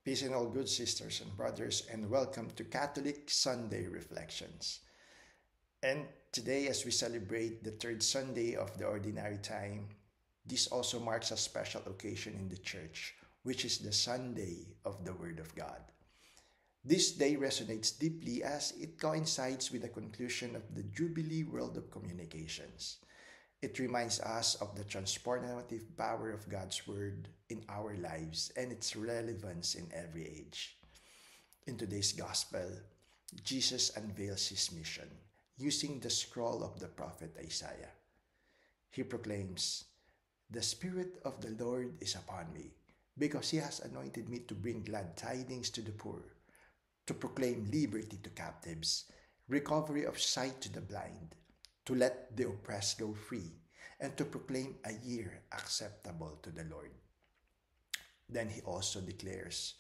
Peace and all good sisters and brothers, and welcome to Catholic Sunday Reflections. And today, as we celebrate the third Sunday of the Ordinary Time, this also marks a special occasion in the Church, which is the Sunday of the Word of God. This day resonates deeply as it coincides with the conclusion of the Jubilee World of Communications. It reminds us of the transformative power of God's Word in our lives and its relevance in every age. In today's Gospel, Jesus unveils his mission using the scroll of the prophet Isaiah. He proclaims, "The Spirit of the Lord is upon me, because he has anointed me to bring glad tidings to the poor, to proclaim liberty to captives, recovery of sight to the blind, to let the oppressed go free, and to proclaim a year acceptable to the Lord." Then he also declares,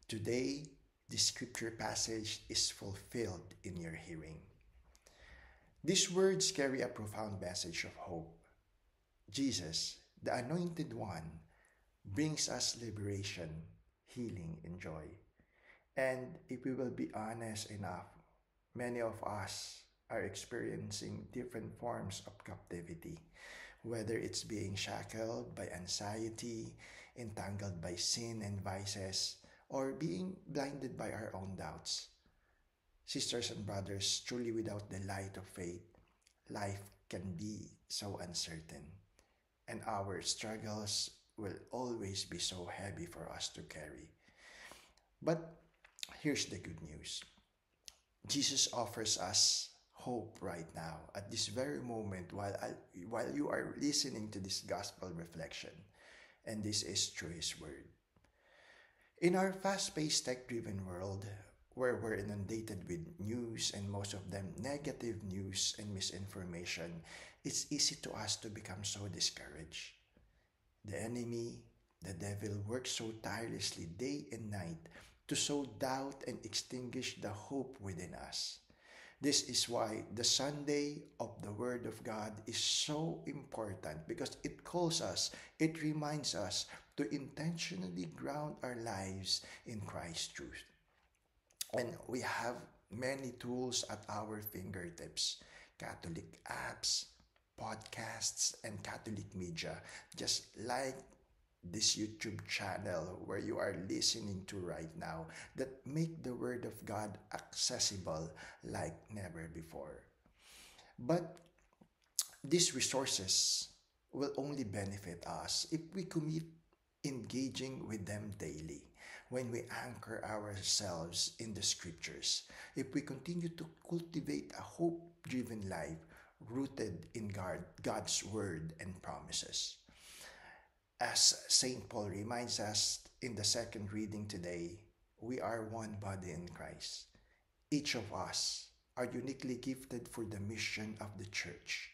"Today, the scripture passage is fulfilled in your hearing." These words carry a profound message of hope. Jesus, the Anointed One, brings us liberation, healing, and joy. And if we will be honest enough, many of us are experiencing different forms of captivity, whether it's being shackled by anxiety, entangled by sin and vices, or being blinded by our own doubts. Sisters and brothers, truly without the light of faith, life can be so uncertain, and our struggles will always be so heavy for us to carry. But here's the good news. Jesus offers us hope right now at this very moment while you are listening to this gospel reflection, and this is through his word. In our fast-paced tech-driven world, where we're inundated with news and most of them negative news and misinformation, it's easy to us to become so discouraged. The enemy, the devil, works so tirelessly day and night to sow doubt and extinguish the hope within us. This is why the Sunday of the Word of God is so important, because it calls us, it reminds us to intentionally ground our lives in Christ's truth. And we have many tools at our fingertips: Catholic apps, podcasts, and Catholic media, just like this YouTube channel where you are listening to right now, that make the Word of God accessible like never before. But these resources will only benefit us if we commit engaging with them daily, when we anchor ourselves in the scriptures, if we continue to cultivate a hope-driven life rooted in God's word and promises. As St. Paul reminds us in the second reading today, we are one body in Christ. Each of us are uniquely gifted for the mission of the church.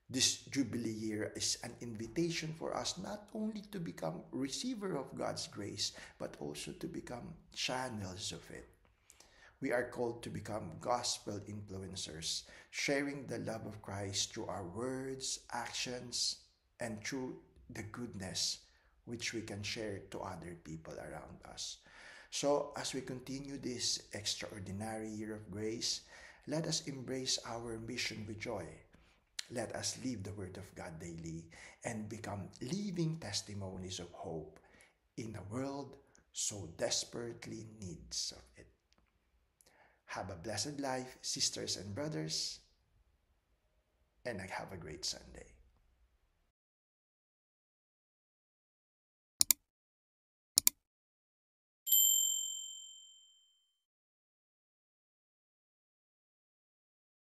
This Jubilee year is an invitation for us not only to become receiver of God's grace, but also to become channels of it. We are called to become gospel influencers, sharing the love of Christ through our words, actions, and through the goodness which we can share to other people around us. So as we continue this extraordinary year of grace, let us embrace our mission with joy. Let us live the Word of God daily and become living testimonies of hope in a world so desperately needs of it. Have a blessed life, sisters and brothers, and have a great Sunday.